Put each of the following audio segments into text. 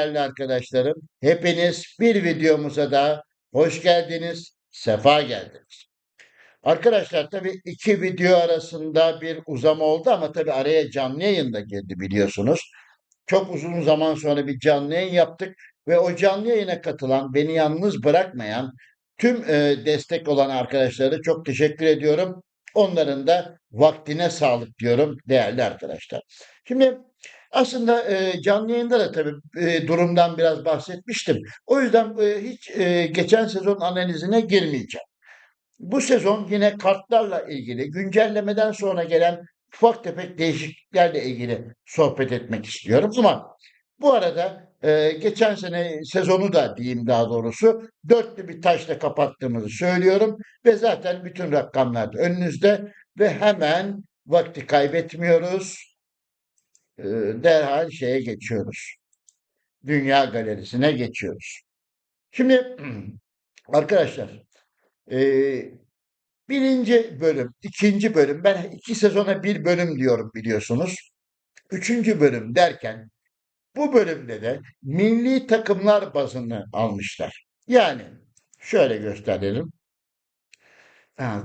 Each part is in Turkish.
değerli arkadaşlarım. Hepiniz bir videomuza da hoş geldiniz, sefa geldiniz. Arkadaşlar tabii iki video arasında bir uzama oldu ama tabii araya canlı yayın da girdi biliyorsunuz. Çok uzun zaman sonra bir canlı yayın yaptık ve o canlı yayına katılan, beni yalnız bırakmayan tüm destek olan arkadaşlara çok teşekkür ediyorum. Onların da vaktine sağlık diyorum değerli arkadaşlar. Şimdi aslında canlı yayında da tabii durumdan biraz bahsetmiştim. O yüzden hiç geçen sezon analizine girmeyeceğim. Bu sezon yine kartlarla ilgili güncellemeden sonra gelen ufak tefek değişikliklerle ilgili sohbet etmek istiyorum. Ama bu arada geçen sene sezonu da diyeyim daha doğrusu dörtlü bir taşla kapattığımızı söylüyorum. Ve zaten bütün rakamlar da önünüzde ve hemen vakti kaybetmiyoruz. E, Derhal şeye geçiyoruz. Dünya galerisine geçiyoruz. Şimdi arkadaşlar e, birinci bölüm, ikinci bölüm. Ben iki sezona bir bölüm diyorum biliyorsunuz. Üçüncü bölüm derken bu bölümde de milli takımlar bazını almışlar. Yani şöyle gösterelim.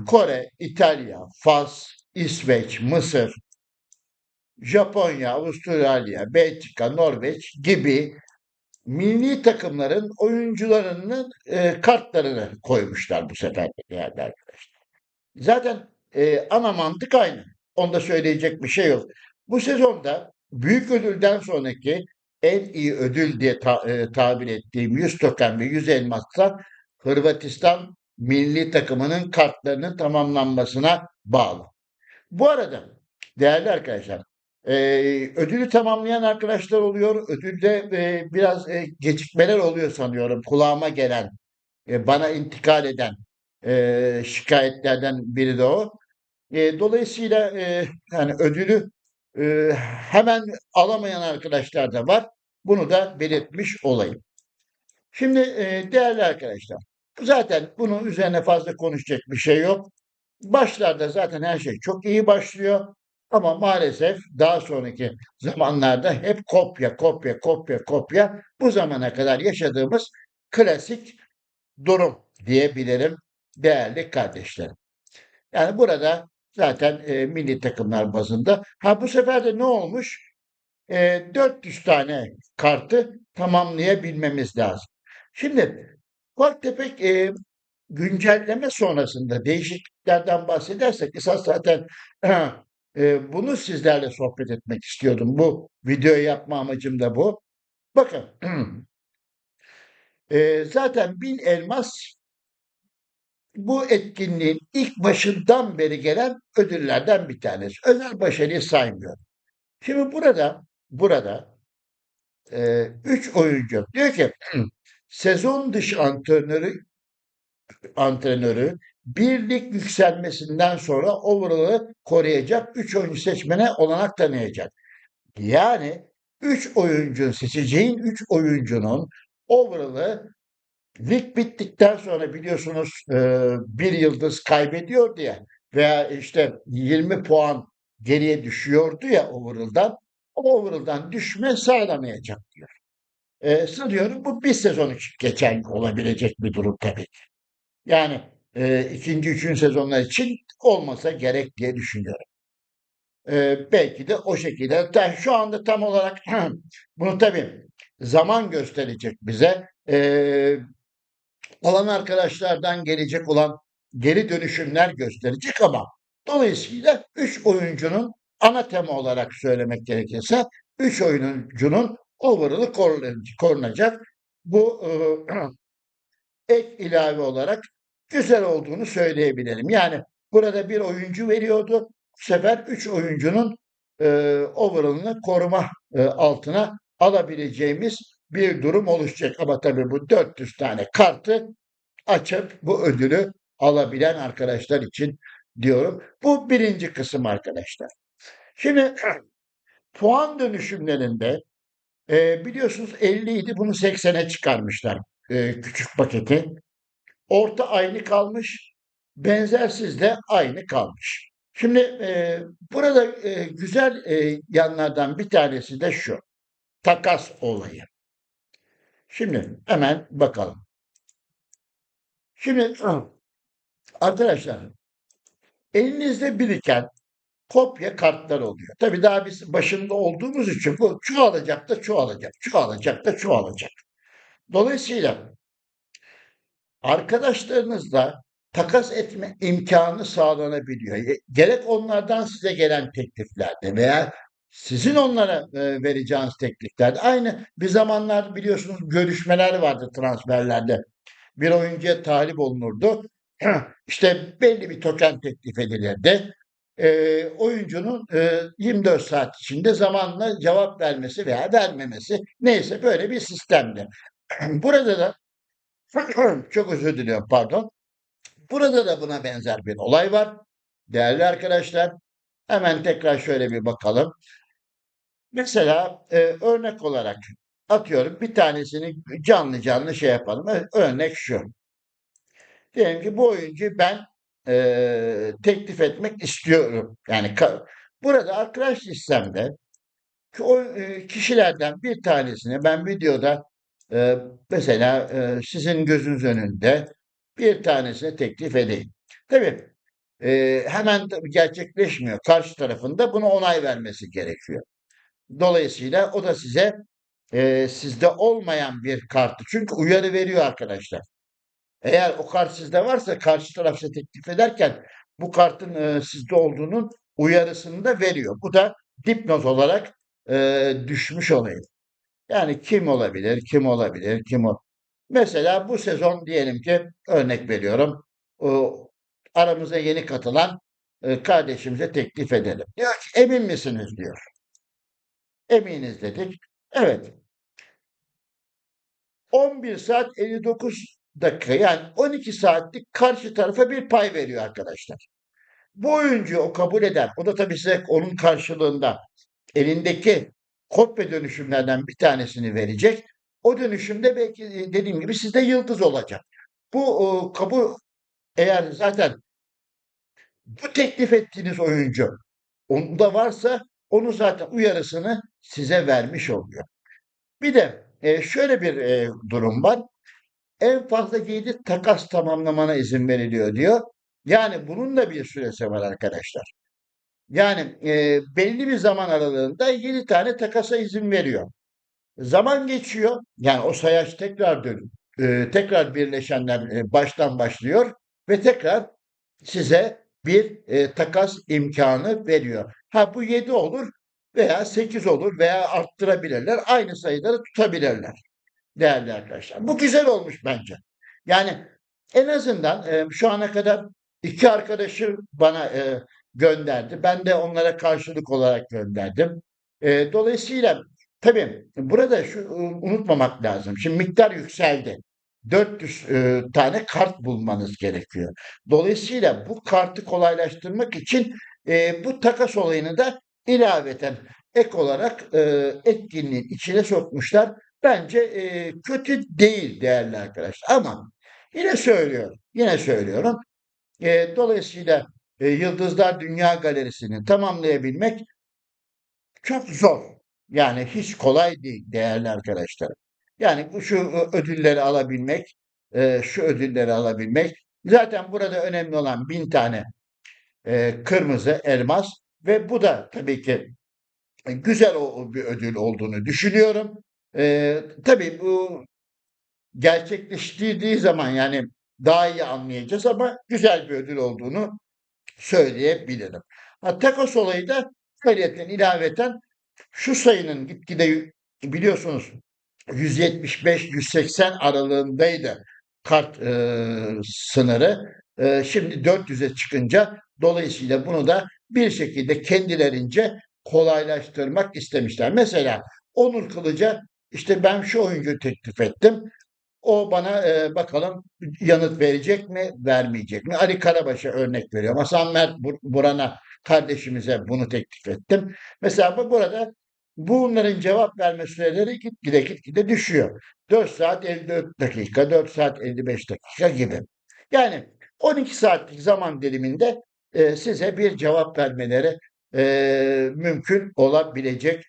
Kore, İtalya, Fas, İsveç, Mısır, Japonya, Avustralya, Belçika, Norveç gibi milli takımların oyuncularının kartlarını koymuşlar bu sefer de değerli arkadaşlar. Zaten ana mantık aynı. Onda söyleyecek bir şey yok. Bu sezonda büyük ödülden sonraki en iyi ödül diye tabir ettiğim 100 token ve 100 elmasla Hırvatistan milli takımının kartlarının tamamlanmasına bağlı. Bu arada değerli arkadaşlar ödülü tamamlayan arkadaşlar oluyor. Ödülde biraz gecikmeler oluyor sanıyorum. Kulağıma gelen, bana intikal eden şikayetlerden biri de o. Dolayısıyla yani ödülü hemen alamayan arkadaşlar da var. Bunu da belirtmiş olayım. Şimdi değerli arkadaşlar, zaten bunun üzerine fazla konuşacak bir şey yok. Başlarda zaten her şey çok iyi başlıyor. Ama maalesef daha sonraki zamanlarda hep kopya, kopya, kopya, kopya bu zamana kadar yaşadığımız klasik durum diyebilirim değerli kardeşlerim. Yani burada zaten milli takımlar bazında. Ha bu sefer de ne olmuş? 400 tane kartı tamamlayabilmemiz lazım. Şimdi ufak tefek güncelleme sonrasında değişikliklerden bahsedersek esas zaten bunu sizlerle sohbet etmek istiyordum. Bu videoyu yapma amacım da bu. Bakın zaten 1000 elmas bu etkinliğin ilk başından beri gelen ödüllerden bir tanesi. Özel başarıyı saymıyorum. Şimdi burada üç oyuncu diyor ki sezon dışı antrenörü birlik yükselmesinden sonra overall'ı koruyacak 3 oyuncu seçmene olanak tanıyacak. Yani 3 oyuncu seçeceğin 3 oyuncunun overall'ı lig bittikten sonra biliyorsunuz bir yıldız kaybediyordu ya veya işte 20 puan geriye düşüyordu ya overall'dan. O overall'dan düşme sağlamayacak diyor. Sanıyorum bu bir sezon için geçen olabilecek bir durum tabii. Yani ikinci, üçüncü sezonlar için olmasa gerek diye düşünüyorum. Belki de o şekilde. Şu anda tam olarak bunu tabii zaman gösterecek bize. Olan arkadaşlardan gelecek olan geri dönüşümler gösterecek ama dolayısıyla 3 oyuncunun ana tema olarak söylemek gerekirse 3 oyuncunun overall'ı korunacak. Bu ek ilave olarak güzel olduğunu söyleyebilirim. Yani burada bir oyuncu veriyordu. Bu sefer 3 oyuncunun overall'ını koruma altına alabileceğimiz bir durum oluşacak. Ama tabii bu 400 tane kartı açıp bu ödülü alabilen arkadaşlar için diyorum. Bu birinci kısım arkadaşlar. Şimdi puan dönüşümlerinde biliyorsunuz 50 idi bunu 80'e çıkarmışlar küçük paketi. Orta aynı kalmış, benzersiz de aynı kalmış. Şimdi burada güzel yanlardan bir tanesi de şu, takas olayı. Şimdi hemen bakalım. Şimdi arkadaşlar, elinizde biriken kopya kartlar oluyor. Tabii daha biz başında olduğumuz için bu çoğalacak da çoğalacak, çoğalacak da çoğalacak. Dolayısıyla arkadaşlarınızla takas etme imkanı sağlanabiliyor. Gerek onlardan size gelen tekliflerde veya sizin onlara vereceğiniz tekliflerde. Aynı bir zamanlar biliyorsunuz görüşmeler vardı transferlerde. Bir oyuncuya talip olunurdu. İşte belli bir token teklif edilirdi. Oyuncunun 24 saat içinde zamanla cevap vermesi veya vermemesi neyse böyle bir sistemdi. Burada da çok özür diliyorum, pardon. Burada da buna benzer bir olay var. Değerli arkadaşlar, hemen tekrar şöyle bir bakalım. Mesela örnek olarak atıyorum bir tanesini canlı canlı şey yapalım. Örnek şu. Diyelim ki bu oyuncuyu ben teklif etmek istiyorum. Yani burada arkadaş listemde o kişilerden bir tanesini ben videoda e, mesela sizin gözünüz önünde bir tanesini teklif edeyim. Tabii hemen tabii gerçekleşmiyor. Karşı tarafında buna onay vermesi gerekiyor. Dolayısıyla o da size sizde olmayan bir kartı. Çünkü uyarı veriyor arkadaşlar. Eğer o kart sizde varsa karşı taraf size teklif ederken bu kartın sizde olduğunun uyarısını da veriyor. Bu da dipnot olarak düşmüş olayım. Yani kim olabilir, kim olabilir, kim o? Mesela bu sezon diyelim ki örnek veriyorum. O aramıza yeni katılan kardeşimize teklif edelim. Diyor ki emin misiniz diyor. Eminiz dedik. Evet. 11 saat 59 dakika yani 12 saatlik karşı tarafa bir pay veriyor arkadaşlar. Bu oyuncu o kabul eder. O da tabii size onun karşılığında elindeki kopya dönüşümlerden bir tanesini verecek. O dönüşümde belki dediğim gibi sizde yıldız olacak. Bu kabul eğer zaten bu teklif ettiğiniz oyuncu onda varsa onu zaten uyarısını size vermiş oluyor. Bir de şöyle bir durum var. En fazla 7 takas tamamlamana izin veriliyor diyor. Yani bunun da bir süresi var arkadaşlar. Yani belli bir zaman aralığında 7 tane takasa izin veriyor. Zaman geçiyor. Yani o sayaç tekrar tekrar birleşenler baştan başlıyor ve tekrar size bir takas imkanı veriyor. Ha bu 7 olur veya 8 olur veya arttırabilirler. Aynı sayıları tutabilirler değerli arkadaşlar. Bu güzel olmuş bence. Yani en azından şu ana kadar iki arkadaşı bana gönderdi. Ben de onlara karşılık olarak gönderdim. Dolayısıyla tabii burada şu unutmamak lazım. Şimdi miktar yükseldi. 400 tane kart bulmanız gerekiyor. Dolayısıyla bu kartı kolaylaştırmak için bu takas olayını da ilaveten ek olarak etkinliğin içine sokmuşlar. Bence kötü değil değerli arkadaşlar. Ama yine söylüyorum. Dolayısıyla Yıldızlar Dünya Galerisi'ni tamamlayabilmek çok zor. Yani hiç kolay değil değerli arkadaşlar. Yani şu ödülleri alabilmek, şu ödülleri alabilmek. Zaten burada önemli olan 1000 tane kırmızı elmas ve bu da tabii ki güzel bir ödül olduğunu düşünüyorum. Tabii bu gerçekleştirdiği zaman yani daha iyi anlayacağız ama güzel bir ödül olduğunu söyleyebilirim. Ha, Takos olayı da ayrıyeten ilaveten şu sayının gitgide biliyorsunuz 175-180 aralığındaydı kart sınırı. Şimdi 400'e çıkınca dolayısıyla bunu da bir şekilde kendilerince kolaylaştırmak istemişler. Mesela Onur Kılıç'a işte ben şu oyuncuyu teklif ettim. O bana bakalım yanıt verecek mi, vermeyecek mi? Ali Karabaş'a örnek veriyorum. Hasan Mert Buran'a kardeşimize bunu teklif ettim. Mesela burada bunların cevap verme süreleri gitgide düşüyor. 4 saat 54 dakika, 4 saat 55 dakika gibi. Yani 12 saatlik zaman diliminde size bir cevap vermeleri mümkün olabilecek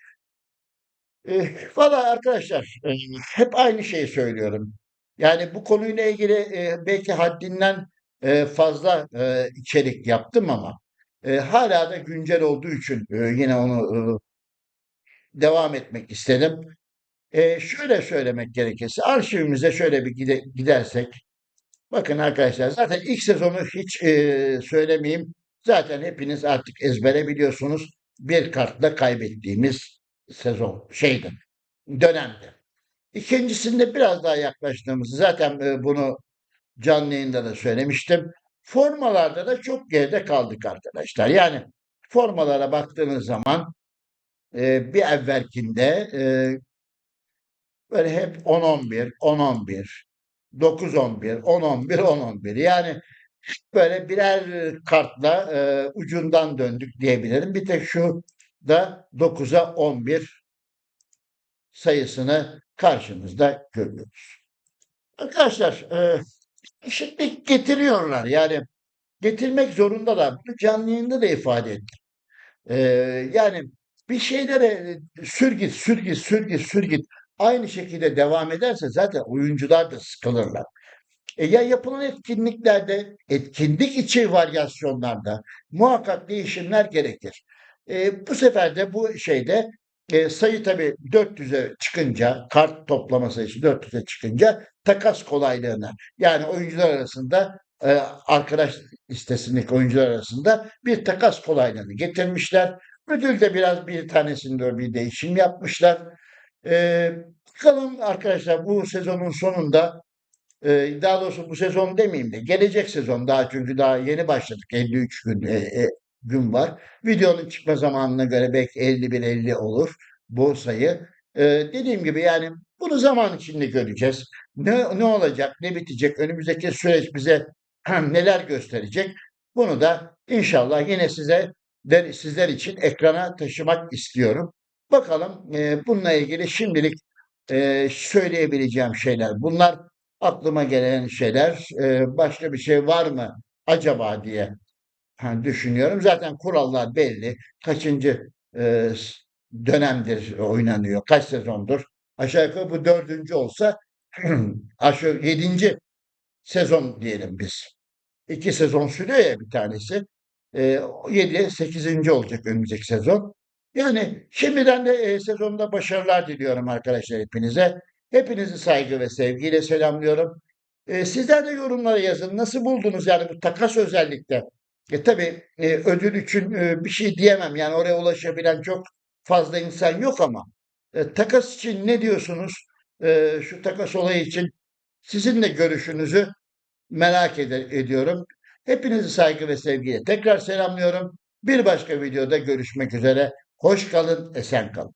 Valla arkadaşlar, hep aynı şeyi söylüyorum. Yani bu konuyla ilgili belki haddinden fazla içerik yaptım ama hala da güncel olduğu için yine onu devam etmek istedim. Şöyle söylemek gerekirse arşivimize şöyle bir gidersek, bakın arkadaşlar, zaten ilk sezonu hiç söylemeyeyim. Zaten hepiniz artık ezbere biliyorsunuz. Bir kartla kaybettiğimiz sezon dönemdi. İkincisinde biraz daha yaklaştığımızı zaten bunu canlı yayında da söylemiştim. Formalarda da çok geride kaldık arkadaşlar. Yani formalara baktığınız zaman bir evvelkinde böyle hep 10-11, 10-11, 9-11, 10-11, 10-11. Yani böyle birer kartla ucundan döndük diyebilirim. Bir tek şu da 9'a 11 sayısını karşımızda görüyoruz. Arkadaşlar, şimdi getiriyorlar. Yani getirmek zorundalar. Bunu canlı yayında da ifade ettim. E, Yani bir şeylere sür git aynı şekilde devam ederse zaten oyuncular da sıkılırlar. Ya yapılan etkinliklerde, etkinlik içi varyasyonlarda muhakkak değişimler gerekir. Bu sefer de bu sayı tabii 400'e çıkınca, kart toplama sayısı 400'e çıkınca takas kolaylığına, yani oyuncular arasında, arkadaş listesindeki oyuncular arasında bir takas kolaylığını getirmişler. Ödül de biraz bir tanesinde bir değişim yapmışlar. Ee, Bakalım arkadaşlar, bu sezonun sonunda, daha doğrusu bu sezon demeyeyim de gelecek sezon, daha çünkü daha yeni başladık. 53 gün var. Videonun çıkma zamanına göre belki 51-50 olur bu sayı. Dediğim gibi yani bunu zaman içinde göreceğiz. Ne olacak, ne bitecek, önümüzdeki süreç bize neler gösterecek? Bunu da inşallah yine sizler için ekrana taşımak istiyorum. Bakalım, bununla ilgili şimdilik söyleyebileceğim şeyler bunlar. Aklıma gelen şeyler, başka bir şey var mı acaba diye düşünüyorum. Zaten kurallar belli. Kaçıncı dönemdir oynanıyor, kaç sezondur. Aşağı yukarı bu dördüncü olsa aşağı yedinci sezon diyelim biz. 2 sezon sürüyor ya bir tanesi. 7, 8. olacak önümüzdeki sezon. Yani şimdiden de sezonda başarılar diliyorum arkadaşlar hepinize. Hepinizi saygı ve sevgiyle selamlıyorum. Sizler de yorumlara yazın. Nasıl buldunuz yani bu takas özellikle? Tabii ödül için bir şey diyemem. Yani oraya ulaşabilen çok fazla insan yok ama takas için ne diyorsunuz? Şu takas olayı için sizin de görüşünüzü ediyorum. Hepinizi saygı ve sevgiyle tekrar selamlıyorum. Bir başka videoda görüşmek üzere. Hoş kalın, esen kalın.